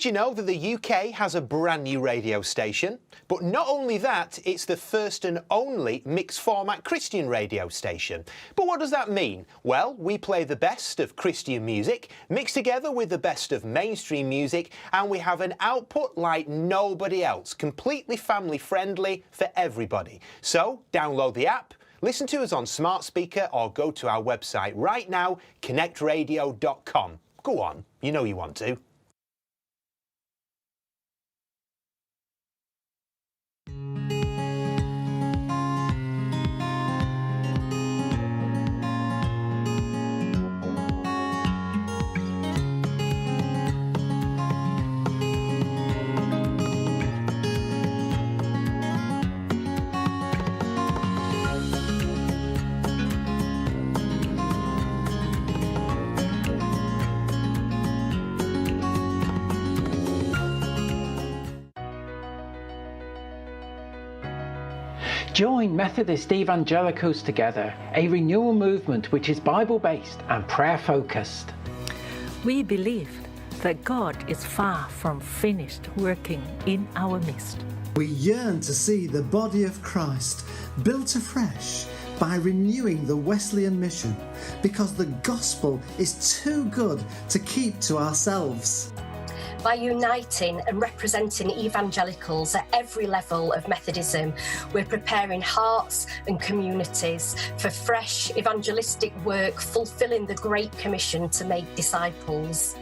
Did you know that the UK has a brand new radio station? But not only that, it's the first and only mixed format Christian radio station. But what does that mean? Well, we play the best of Christian music, mixed together with the best of mainstream music, and we have an output like nobody else, completely family friendly for everybody. So download the app, listen to us on smart speaker, or go to our website right now, connectradio.com. Go on, you know you want to. Join Methodist evangelicals together, a renewal movement which is Bible-based and prayer-focused. We believe that God is far from finished working in our midst. We yearn to see the body of Christ built afresh by renewing the Wesleyan mission, because the gospel is too good to keep to ourselves. By uniting and representing evangelicals at every level of Methodism, we're preparing hearts and communities for fresh evangelistic work, fulfilling the Great Commission to make disciples.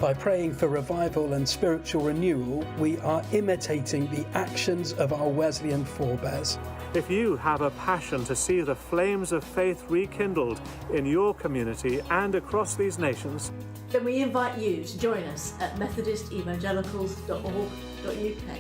By praying for revival and spiritual renewal, we are imitating the actions of our Wesleyan forebears. If you have a passion to see the flames of faith rekindled in your community and across these nations, then we invite you to join us at methodistevangelicals.org.uk.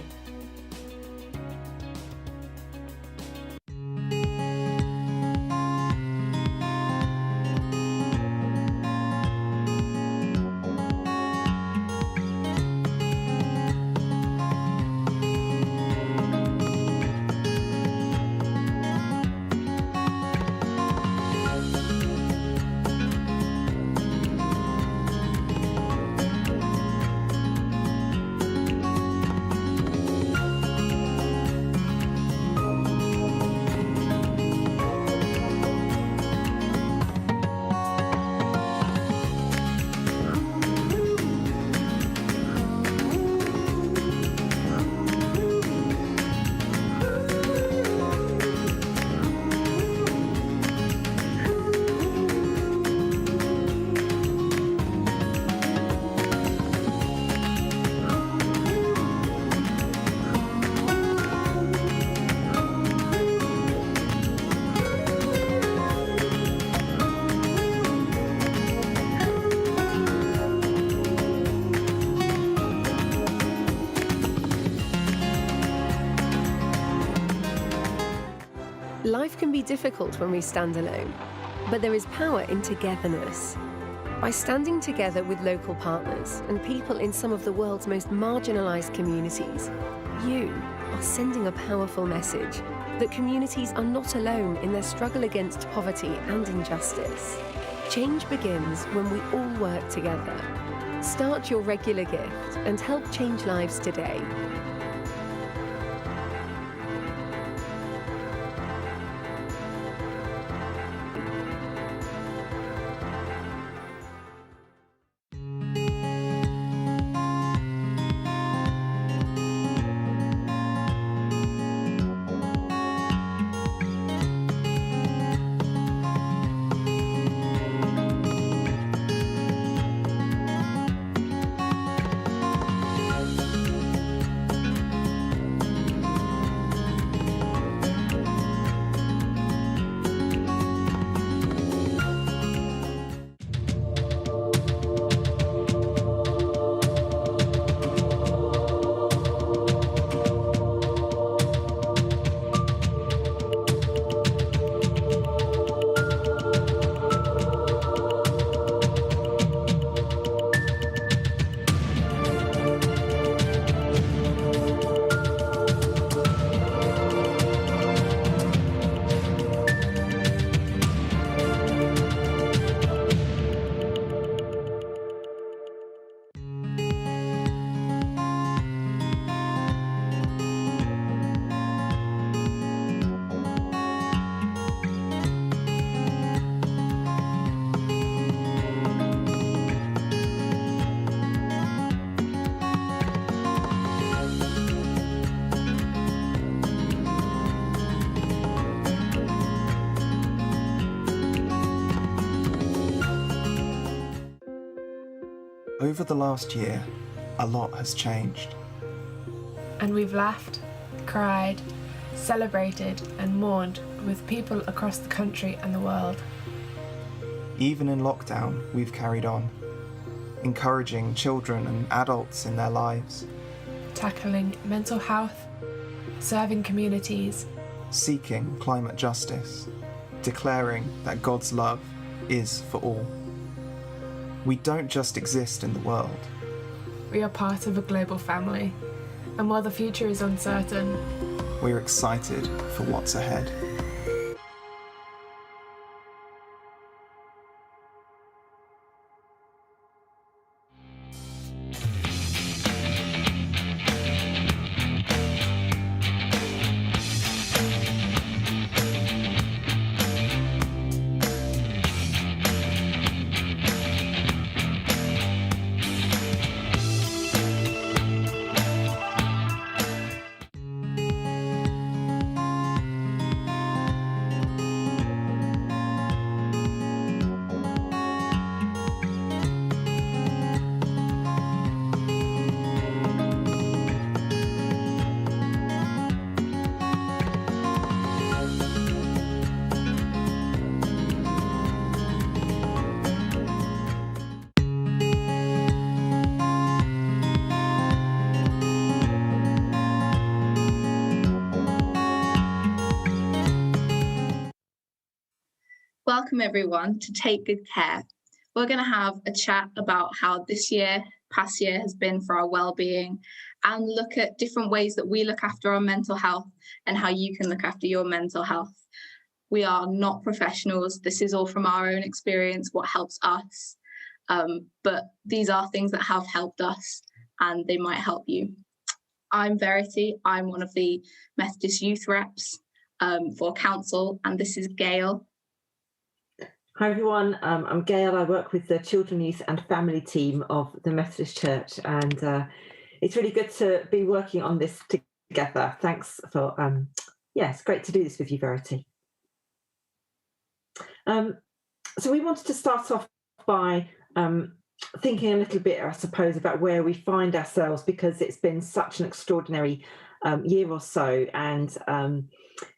Life can be difficult when we stand alone, but there is power in togetherness. By standing together with local partners and people in some of the world's most marginalized communities, you are sending a powerful message that communities are not alone in their struggle against poverty and injustice. Change begins when we all work together. Start your regular gift and help change lives today. Over the last year, a lot has changed. And we've laughed, cried, celebrated and mourned with people across the country and the world. Even in lockdown, we've carried on, encouraging children and adults in their lives, Tackling mental health, serving communities, seeking climate justice, declaring that God's love is for all. We don't just exist in the world. we are part of a global family. And while the future is uncertain, we're excited for what's ahead. Welcome everyone to Take Good Care. We're going to have a chat about how this past year has been for our well-being, and look at different ways that we look after our mental health and how you can look after your mental health. We are not professionals. This is all from our own experience, what helps us. But these are things that have helped us and they might help you. I'm Verity. I'm one of the Methodist youth reps for council, and this is Gail. Hi everyone, I'm Gail. I work with the Children, Youth and Family team of the Methodist Church, and it's really good to be working on this together. Thanks for, it's great to do this with you, Verity. So we wanted to start off by thinking a little bit, I suppose, about where we find ourselves, because it's been such an extraordinary year or so, and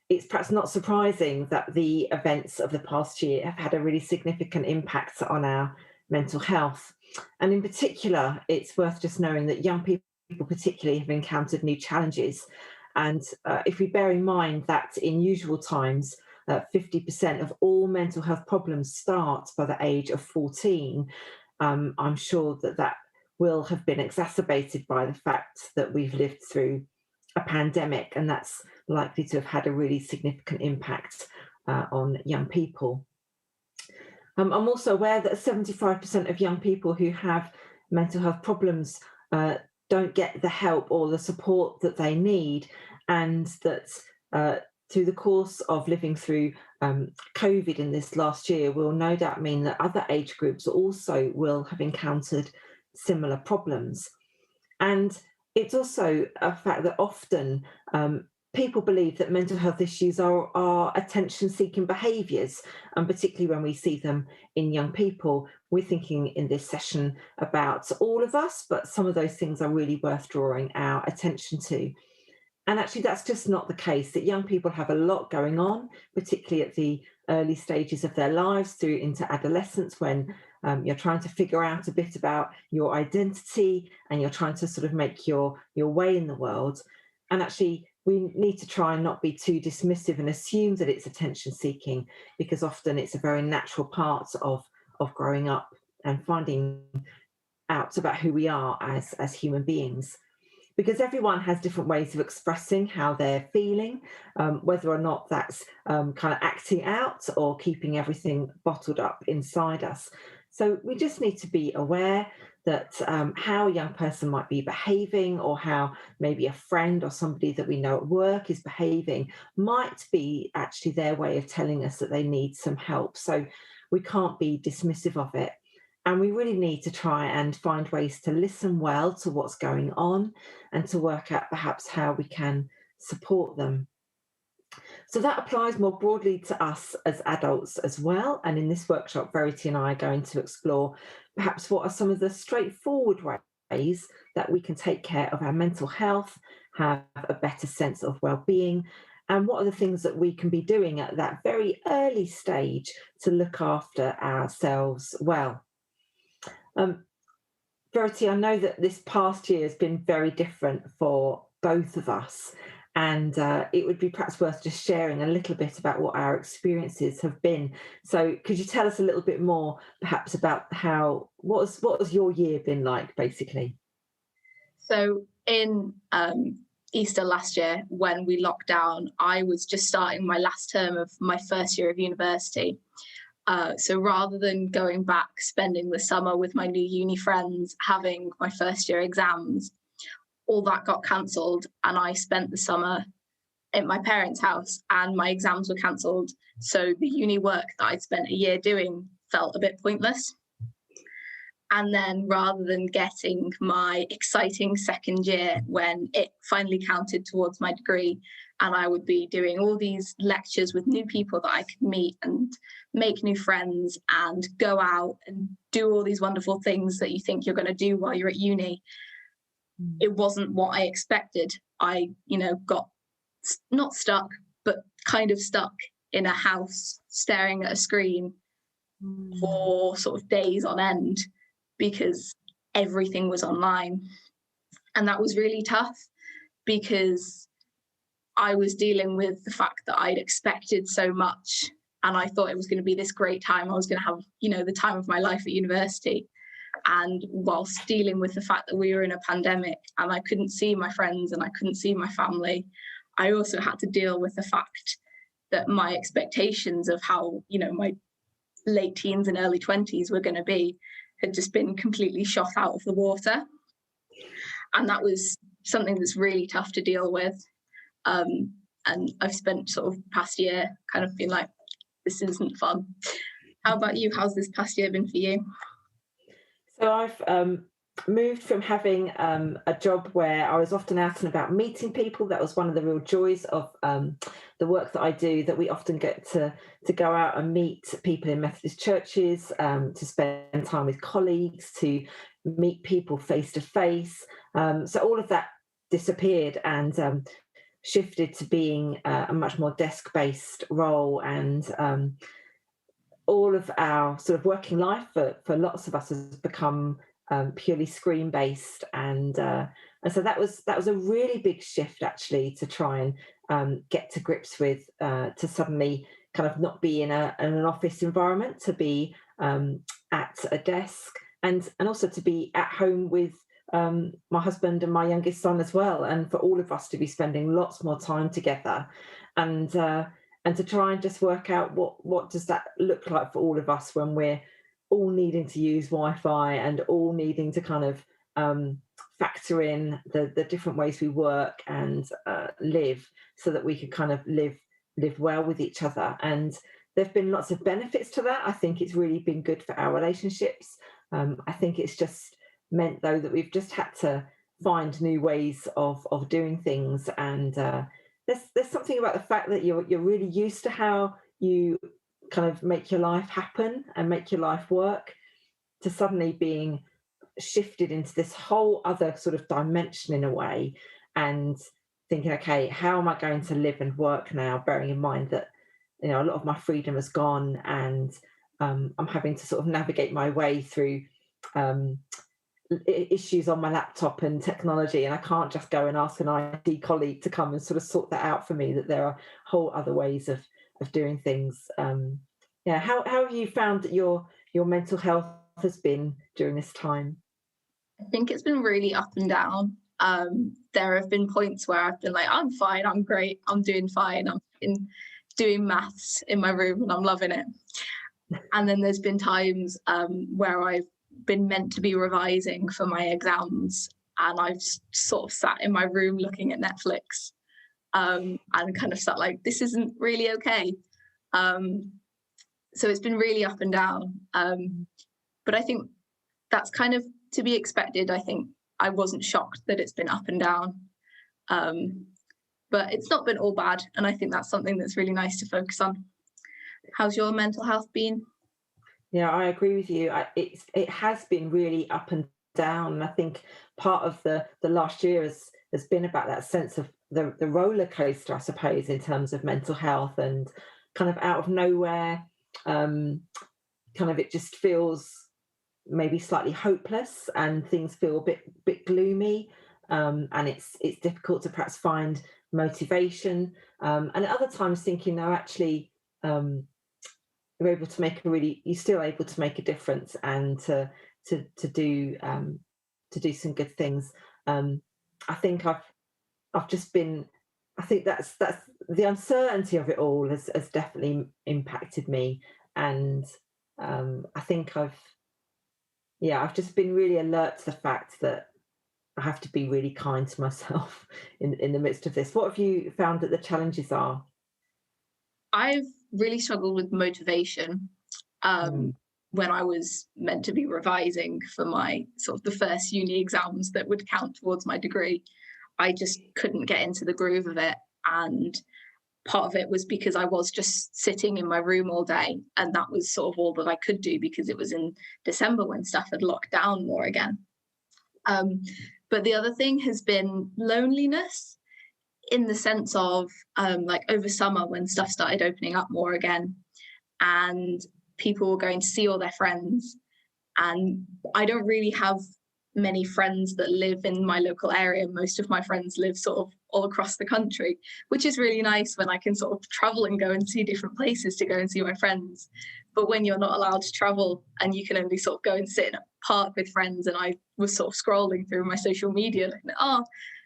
it's perhaps not surprising that the events of the past year have had a really significant impact on our mental health. And in particular, it's worth just knowing that young people particularly have encountered new challenges. And if we bear in mind that in usual times, 50% of all mental health problems start by the age of 14, I'm sure that that will have been exacerbated by the fact that we've lived through a pandemic, and that's likely to have had a really significant impact on young people. I'm also aware that 75% of young people who have mental health problems don't get the help or the support that they need, and that through the course of living through COVID in this last year will no doubt mean that other age groups also will have encountered similar problems. And it's also a fact that often people believe that mental health issues are attention-seeking behaviours, and particularly when we see them in young people. We're thinking in this session about all of us, but some of those things are really worth drawing our attention to. And actually, that's just not the case, that young people have a lot going on, particularly at the early stages of their lives through into adolescence, when you're trying to figure out a bit about your identity and you're trying to sort of make your way in the world. And actually, we need to try and not be too dismissive and assume that it's attention seeking, because often it's a very natural part of growing up and finding out about who we are as human beings. Because everyone has different ways of expressing how they're feeling, whether or not that's kind of acting out or keeping everything bottled up inside us. So we just need to be aware that how a young person might be behaving, or how maybe a friend or somebody that we know at work is behaving, might be actually their way of telling us that they need some help. So we can't be dismissive of it. And we really need to try and find ways to listen well to what's going on and to work out perhaps how we can support them. So that applies more broadly to us as adults as well. And in this workshop, Verity and I are going to explore perhaps what are some of the straightforward ways that we can take care of our mental health, have a better sense of well-being, and what are the things that we can be doing at that very early stage to look after ourselves well. Verity, I know that this past year has been very different for both of us, and it would be perhaps worth just sharing a little bit about what our experiences have been. So could you tell us a little bit more perhaps about what has your year been like, basically? So in Easter last year, when we locked down, I was just starting my last term of my first year of university. So rather than going back, spending the summer with my new uni friends, having my first year exams, all that got cancelled, and I spent the summer at my parents' house, and my exams were cancelled. So the uni work that I'd spent a year doing felt a bit pointless. And then rather than getting my exciting second year when it finally counted towards my degree, and I would be doing all these lectures with new people that I could meet and make new friends and go out and do all these wonderful things that you think you're going to do while you're at uni, it wasn't what I expected. I, got not stuck, but kind of stuck in a house staring at a screen for sort of days on end, because everything was online. And that was really tough, because I was dealing with the fact that I'd expected so much, and I thought it was going to be this great time. I was going to have, the time of my life at university. And whilst dealing with the fact that we were in a pandemic and I couldn't see my friends and I couldn't see my family, I also had to deal with the fact that my expectations of how, my late teens and early 20s were going to be had just been completely shot out of the water. And that was something that's really tough to deal with. And I've spent sort of past year kind of being like, this isn't fun. How about you? How's this past year been for you? So I've moved from having a job where I was often out and about meeting people. That was one of the real joys of the work that I do, that we often get to go out and meet people in Methodist churches, to spend time with colleagues, to meet people face to face. So all of that disappeared and shifted to being a much more desk-based role, and all of our sort of working life for lots of us has become purely screen-based, and so that was a really big shift, actually, to try and get to grips with, to suddenly kind of not be in an office environment, to be at a desk, and also to be at home with my husband and my youngest son as well, and for all of us to be spending lots more time together, and to try and just work out what does that look like for all of us when we're all needing to use Wi-Fi and all needing to kind of factor in the different ways we work and live, so that we could kind of live well with each other. And there've been lots of benefits to that. I think it's really been good for our relationships. I think it's just meant, though, that we've just had to find new ways of doing things, and there's something about the fact that you're really used to how you kind of make your life happen and make your life work, to suddenly being shifted into this whole other sort of dimension in a way, and thinking, okay, how am I going to live and work now, bearing in mind that a lot of my freedom has gone, and I'm having to sort of navigate my way through issues on my laptop and technology, and I can't just go and ask an IT colleague to come and sort of sort that out for me, that there are whole other ways of doing things. How have you found that your mental health has been during this time? I think it's been really up and down. There have been points where I've been like, I'm fine, I'm great, I'm doing fine, I'm doing maths in my room and I'm loving it. And then there's been times where I've been meant to be revising for my exams, and I've sort of sat in my room looking at Netflix, and kind of sat like, this isn't really okay. So it's been really up and down. But I think that's kind of to be expected. I think I wasn't shocked that it's been up and down. but it's not been all bad. And I think that's something that's really nice to focus on. How's your mental health been? Yeah, I agree with you. It has been really up and down. And I think part of the last year has been about that sense of the roller coaster, I suppose, in terms of mental health, and kind of out of nowhere, kind of it just feels maybe slightly hopeless, and things feel a bit gloomy, and it's difficult to perhaps find motivation. And at other times thinking, no, actually, you're able to you're still able to make a difference, and to do some good things. I think I've just been. I think that's the uncertainty of it all has definitely impacted me, and I think I've just been really alert to the fact that I have to be really kind to myself in the midst of this. What have you found that the challenges are? I've really struggled with motivation when I was meant to be revising for my sort of the first uni exams that would count towards my degree. I just couldn't get into the groove of it. And part of it was because I was just sitting in my room all day, and that was sort of all that I could do because it was in December when stuff had locked down more again. But the other thing has been loneliness, in the sense of like over summer when stuff started opening up more again and people were going to see all their friends. And I don't really have many friends that live in my local area. Most of my friends live sort of all across the country, which is really nice when I can sort of travel and go and see different places to go and see my friends. But when you're not allowed to travel and you can only sort of go and sit in a park with friends, and I was sort of scrolling through my social media looking at,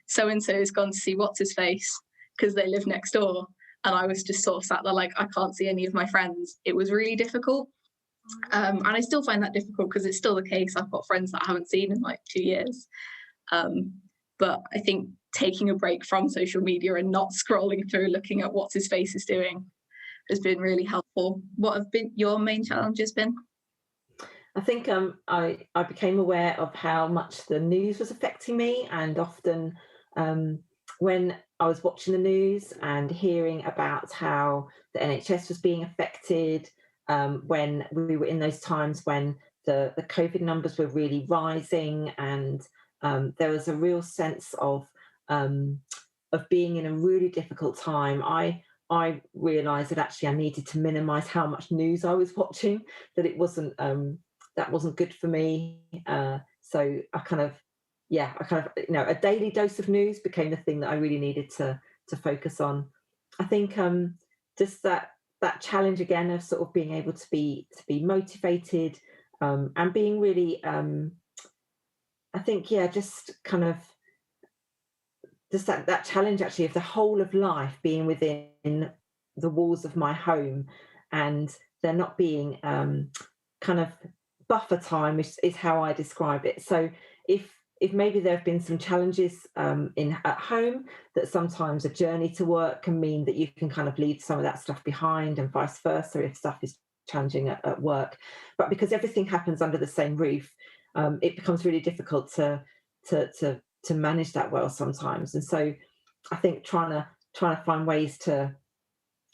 so-and-so has gone to see what's his face because they live next door. And I was just sort of sat there like, I can't see any of my friends. It was really difficult. And I still find that difficult because it's still the case. I've got friends that I haven't seen in like 2 years. But I think taking a break from social media and not scrolling through looking at what his face is doing has been really helpful. What have been your main challenges been? I think I became aware of how much the news was affecting me, and often when I was watching the news and hearing about how the NHS was being affected, when we were in those times when the COVID numbers were really rising, and there was a real sense of being in a really difficult time. I realised that actually I needed to minimise how much news I was watching, that it wasn't that wasn't good for me. So I kind of, a daily dose of news became the thing that I really needed to focus on. I think just that challenge again of sort of being able to be motivated, and being really, I think, just kind of just that challenge actually of the whole of life being within the walls of my home, and there not being kind of buffer time is how I describe it. So if maybe there have been some challenges at home, that sometimes a journey to work can mean that you can kind of leave some of that stuff behind, and vice versa if stuff is challenging at work. But because everything happens under the same roof, it becomes really difficult to manage that well sometimes. And so I think trying to find ways to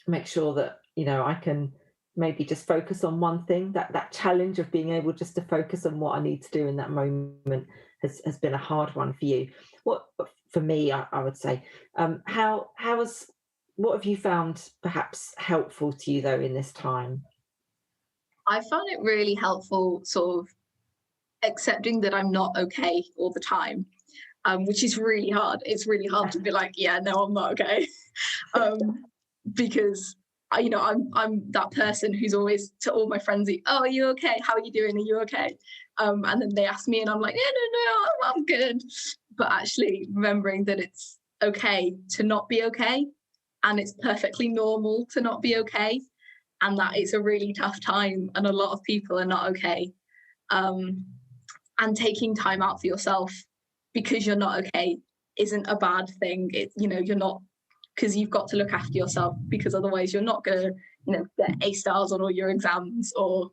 make sure that I can maybe just focus on one thing, that challenge of being able just to focus on what I need to do in that moment has been a hard one for you. What for me, I would say, what have you found perhaps helpful to you though in this time? I found it really helpful sort of accepting that I'm not okay all the time, which is really hard. It's really hard to be like, yeah, no, I'm not okay. Because I'm that person who's always to all my friends, oh, are you okay? How are you doing? Are you okay? And then they ask me and I'm like, no, I'm good. But actually remembering that it's okay to not be okay, and it's perfectly normal to not be okay, and that it's a really tough time and a lot of people are not okay. And taking time out for yourself because you're not okay isn't a bad thing. You're not, because you've got to look after yourself, because otherwise you're not going to, get A stars on all your exams or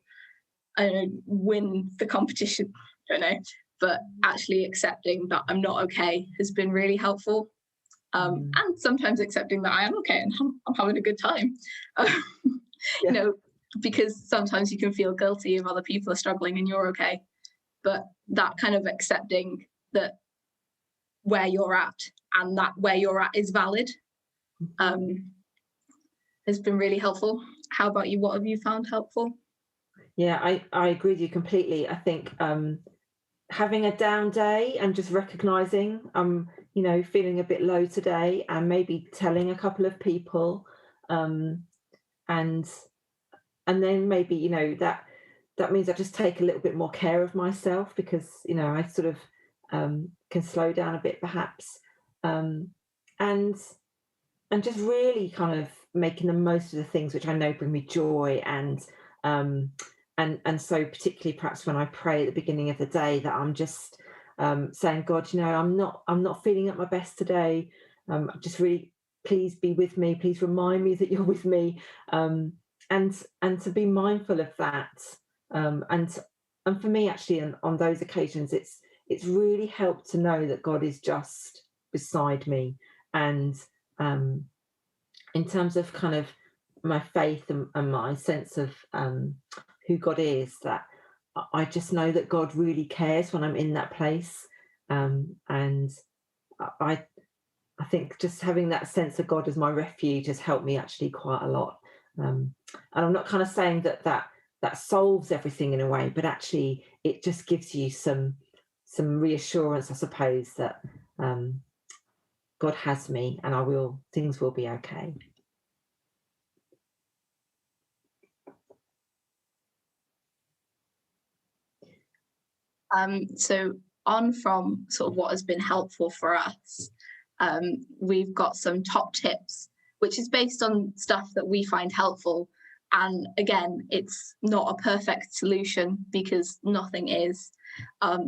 win the competition. I don't know. But actually accepting that I'm not okay has been really helpful. and sometimes accepting that I am okay and I'm having a good time. You know, because sometimes you can feel guilty if other people are struggling and you're okay. But that kind of accepting that where you're at and that where you're at is valid has been really helpful. How about you? What have you found helpful? Yeah, I agree with you completely. I think having a down day and just recognizing you know, feeling a bit low today, and maybe telling a couple of people, and then maybe, you know, that means I just take a little bit more care of myself, because, you know, I sort of can slow down a bit perhaps, and just really kind of making the most of the things which I know bring me joy, and so particularly perhaps when I pray at the beginning of the day, that I'm just saying, God, you know, I'm not feeling at my best today. Just really, please be with me. Please remind me that you're with me, and to be mindful of that. And for me, actually, on those occasions, it's really helped to know that God is just beside me, and in terms of kind of my faith and my sense of who God is, that I just know that God really cares when I'm in that place, and I think just having that sense of God as my refuge has helped me actually quite a lot. And I'm not kind of saying that solves everything in a way, but actually it just gives you some reassurance, I suppose, that God has me, and things will be okay. So on from sort of what has been helpful for us, we've got some top tips, which is based on stuff that we find helpful. And again, it's not a perfect solution, because nothing is.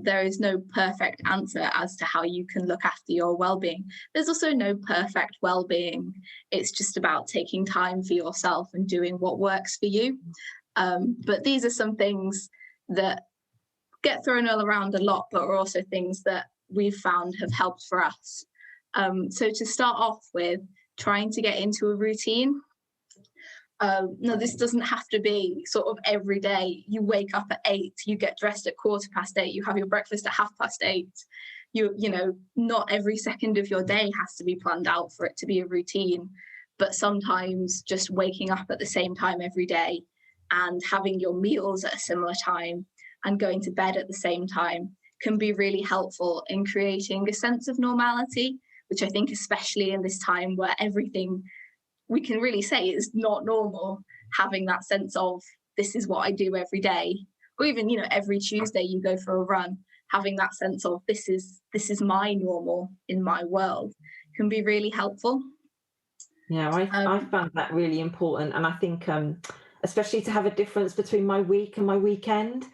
There is no perfect answer as to how you can look after your well-being. There's also no perfect well-being. It's just about taking time for yourself and doing what works for you. But these are some things that get thrown all around a lot, but are also things that we've found have helped for us. So to start off with, trying to get into a routine. No, this doesn't have to be sort of every day. You wake up at 8, you get dressed at 8:15, you have your breakfast at 8:30. You know, not every second of your day has to be planned out for it to be a routine, but sometimes just waking up at the same time every day and having your meals at a similar time and going to bed at the same time can be really helpful in creating a sense of normality, which I think, especially in this time where everything we can really say is not normal, having that sense of this is what I do every day, or even, you know, every Tuesday you go for a run, having that sense of this is my normal in my world can be really helpful. Yeah, I found that really important, and I think especially to have a difference between my week and my weekend,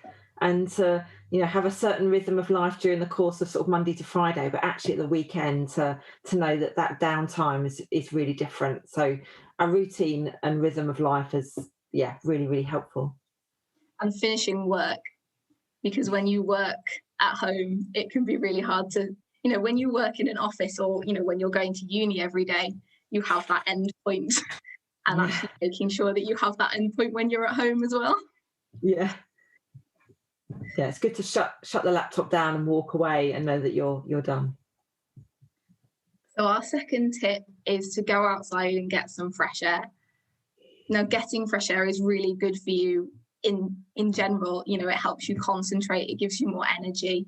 and to, you know, have a certain rhythm of life during the course of sort of Monday to Friday, but actually at the weekend to know that downtime is really different. So a routine and rhythm of life is, yeah, really, really helpful. And finishing work, because when you work at home, it can be really hard to, you know, when you work in an office, or, you know, when you're going to uni every day, you have that end point, and actually making sure that you have that end point when you're at home as well. Yeah, it's good to shut the laptop down and walk away and know that you're done. So our second tip is to go outside and get some fresh air. Now, getting fresh air is really good for you in general. You know, it helps you concentrate, it gives you more energy.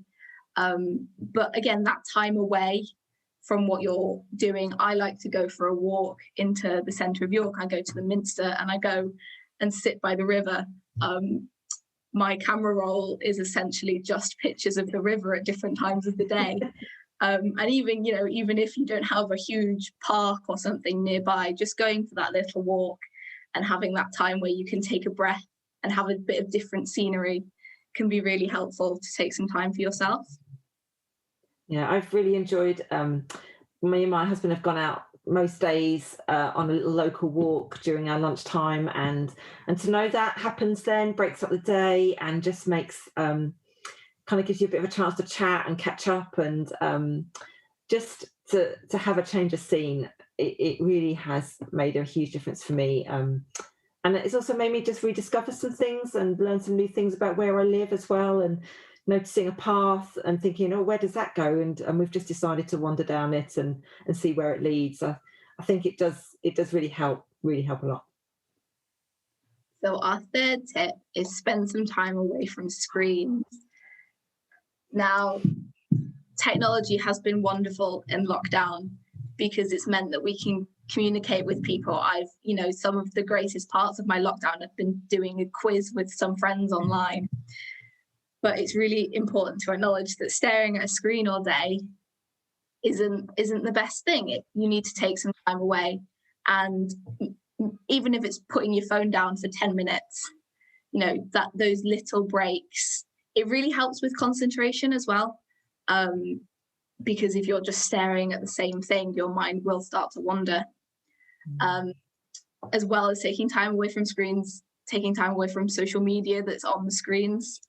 But again, that time away from what you're doing, I like to go for a walk into the centre of York. I go to the Minster and I go and sit by the river. My camera roll is essentially just pictures of the river at different times of the day. And even, you know, even if you don't have a huge park or something nearby, just going for that little walk and having that time where you can take a breath and have a bit of different scenery can be really helpful to take some time for yourself. Yeah, I've really enjoyed, me and my husband have gone out most days on a little local walk during our lunchtime, and to know that happens then breaks up the day and just makes kind of gives you a bit of a chance to chat and catch up, and just to have a change of scene, it really has made a huge difference for me. And it's also made me just rediscover some things and learn some new things about where I live as well, and noticing a path and thinking, oh, where does that go? And we've just decided to wander down it and see where it leads. I think it does really help a lot. So our third tip is spend some time away from screens. Now, technology has been wonderful in lockdown because it's meant that we can communicate with people. Some of the greatest parts of my lockdown have been doing a quiz with some friends online. But it's really important to acknowledge that staring at a screen all day isn't the best thing. You need to take some time away. And even if it's putting your phone down for 10 minutes, that those little breaks, it really helps with concentration as well. Because if you're just staring at the same thing, your mind will start to wander. As well as taking time away from screens, taking time away from social media that's on the screens,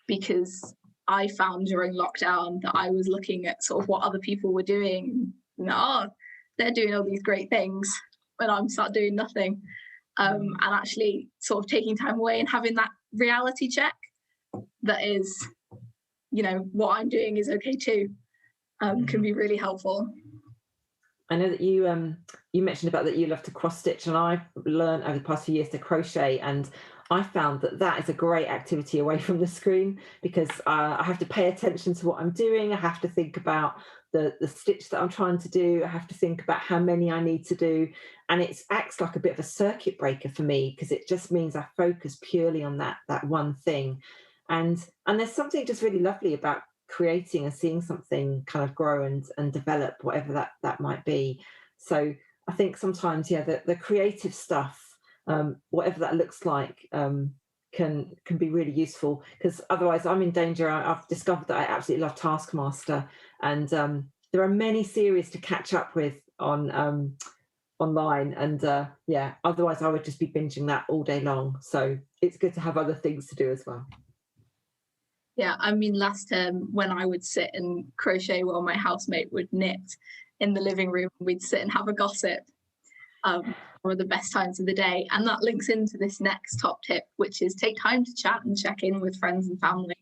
because I found during lockdown that I was looking at sort of what other people were doing. They're doing all these great things when I'm sat doing nothing. And actually sort of taking time away and having that reality check that is, what I'm doing is okay too, can be really helpful. I know that you mentioned about that you love to cross stitch, and I've learned over the past few years to crochet, and I found that is a great activity away from the screen, because I have to pay attention to what I'm doing. I have to think about the stitch that I'm trying to do. I have to think about how many I need to do, and it acts like a bit of a circuit breaker for me, because it just means I focus purely on that one thing. And there's something just really lovely about creating and seeing something kind of grow and develop, whatever that might be. So I think sometimes, the creative stuff, whatever that looks like, can be really useful, because otherwise I'm in danger. I've discovered that I absolutely love Taskmaster, and there are many series to catch up with on online, and otherwise I would just be binging that all day long. So it's good to have other things to do as well. Yeah, last term when I would sit and crochet while my housemate would knit in the living room, we'd sit and have a gossip. One of the best times of the day. And that links into this next top tip, which is take time to chat and check in with friends and family.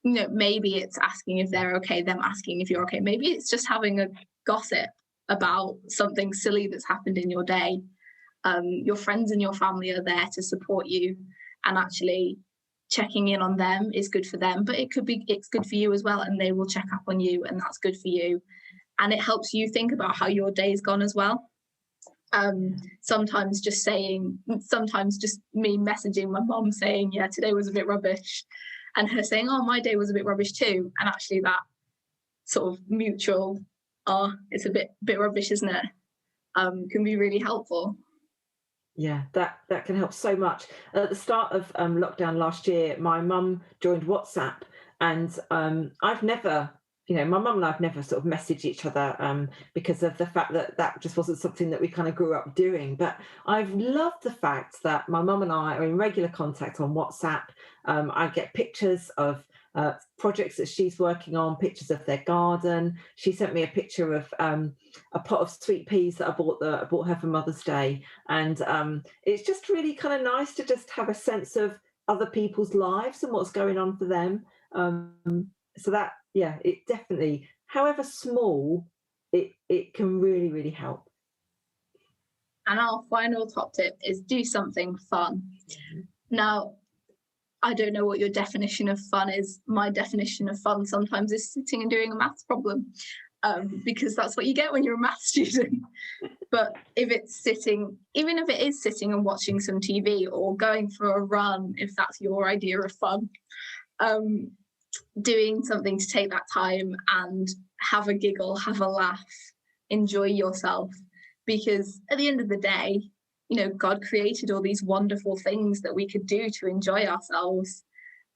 Maybe it's asking if they're okay, them asking if you're okay. Maybe it's just having a gossip about something silly that's happened in your day. Your friends and your family are there to support you, and actually checking in on them is good for them, but it's good for you as well, and they will check up on you, and that's good for you. And it helps you think about how your day's gone as well. Sometimes just me messaging my mom saying, yeah, today was a bit rubbish, and her saying, oh, my day was a bit rubbish too. And actually that sort of mutual, it's a bit rubbish, isn't it? Can be really helpful. Yeah, that can help so much. At the start of lockdown last year, my mum joined WhatsApp, and I've never, my mum and I have never sort of messaged each other because of the fact that just wasn't something that we kind of grew up doing. But I've loved the fact that my mum and I are in regular contact on WhatsApp. I get pictures of projects that she's working on, pictures of their garden. She sent me a picture of a pot of sweet peas that I bought her for Mother's Day, and it's just really kind of nice to just have a sense of other people's lives and what's going on for them. So that, it definitely, however small, it can really, really help. And our final top tip is do something fun. Now, I don't know what your definition of fun is. My definition of fun sometimes is sitting and doing a maths problem, because that's what you get when you're a maths student. But if it's sitting, even if it is sitting and watching some TV or going for a run, if that's your idea of fun, doing something to take that time and have a giggle, have a laugh, enjoy yourself. Because at the end of the day, God created all these wonderful things that we could do to enjoy ourselves,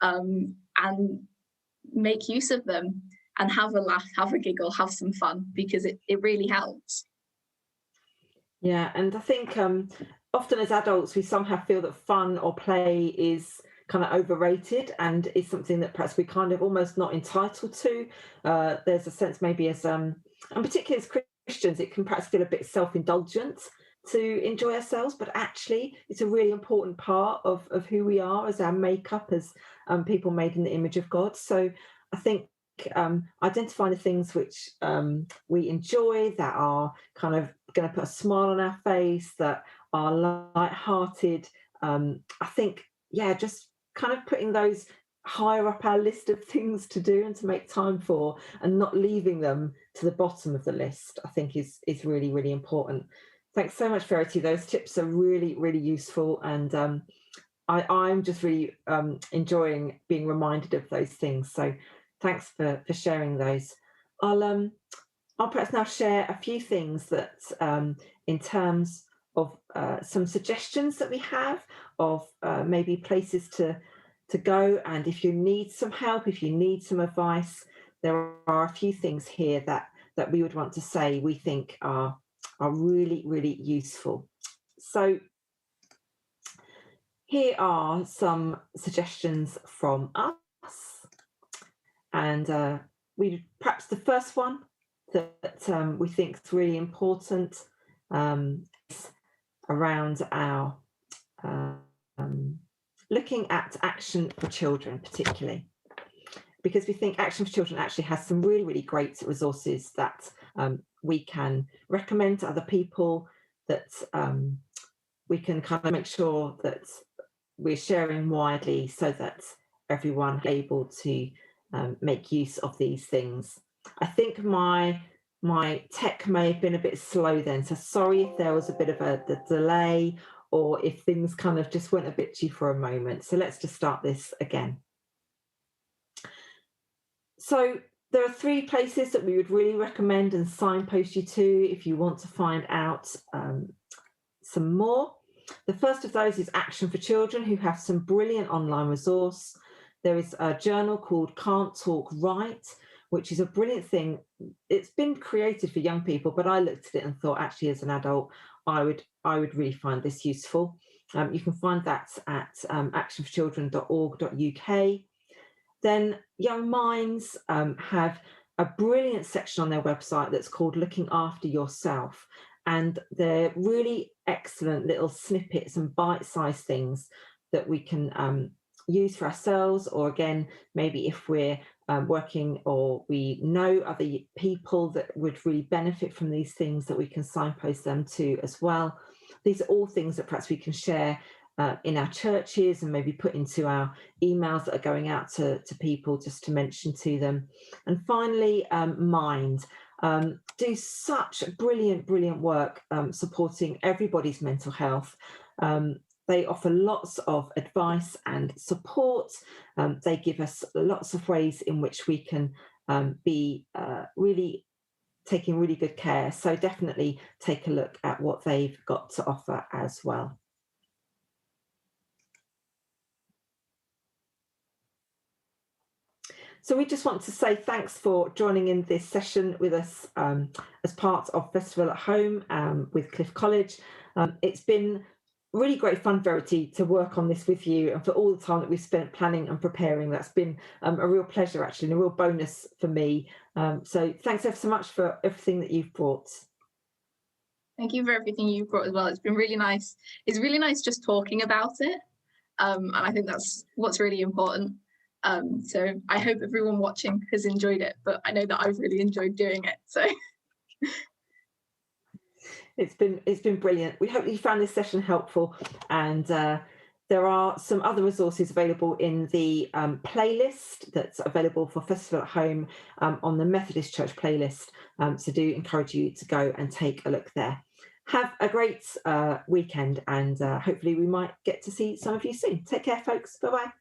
and make use of them and have a laugh, have a giggle, have some fun, because it really helps. Yeah, and I think often as adults, we somehow feel that fun or play is kind of overrated and is something that perhaps we kind of almost not entitled to. There's a sense maybe as, and particularly as Christians, it can perhaps feel a bit self-indulgent to enjoy ourselves, but actually it's a really important part of who we are as our makeup as people made in the image of God. So I think identifying the things which we enjoy, that are kind of going to put a smile on our face, that are light-hearted, I think, yeah, just kind of putting those higher up our list of things to do and to make time for, and not leaving them to the bottom of the list, I think is really, really important. Thanks so much, Verity. Those tips are really, really useful, and I'm just really enjoying being reminded of those things. So thanks for sharing those. I'll perhaps now share a few things that in terms of some suggestions that we have of maybe places to go, and if you need some help, if you need some advice, there are a few things here that we would want to say we think are really, really useful. So here are some suggestions from us, and perhaps the first one that we think is really important is around our looking at Action for Children, particularly, because we think Action for Children actually has some really, really great resources that we can recommend to other people, that we can kind of make sure that we're sharing widely so that everyone is able to make use of these things. I think my tech may have been a bit slow then, so sorry if there was a bit of a delay, or if things kind of just went a bit too for a moment. So let's just start this again. So there are 3 places that we would really recommend and signpost you to if you want to find out some more. The first of those is Action for Children, who have some brilliant online resource. There is a journal called Can't Talk Right, which is a brilliant thing. It's been created for young people, but I looked at it and thought, actually, as an adult, I would really find this useful. You can find that at actionforchildren.org.uk. Then Young Minds have a brilliant section on their website that's called Looking After Yourself. And they're really excellent little snippets and bite-sized things that we can use for ourselves, or again, maybe if we're working or we know other people that would really benefit from these things, that we can signpost them to as well. These are all things that perhaps we can share in our churches and maybe put into our emails that are going out to people, just to mention to them. And finally, Mind do such brilliant work supporting everybody's mental health. They offer lots of advice and support. They give us lots of ways in which we can be really taking really good care. So definitely take a look at what they've got to offer as well. So we just want to say thanks for joining in this session with us as part of Festival at Home with Cliff College. It's been really great fun, Verity, to work on this with you, and for all the time that we've spent planning and preparing. That's been a real pleasure, actually, and a real bonus for me. So thanks ever so much for everything that you've brought. Thank you for everything you've brought as well. It's been really nice. It's really nice just talking about it. And I think that's what's really important. So I hope everyone watching has enjoyed it, but I know that I've really enjoyed doing it. So it's been brilliant. We hope you found this session helpful, and there are some other resources available in the playlist that's available for Festival at Home on the Methodist Church playlist. So do encourage you to go and take a look there. Have a great weekend, and hopefully we might get to see some of you soon. Take care, folks. Bye-bye.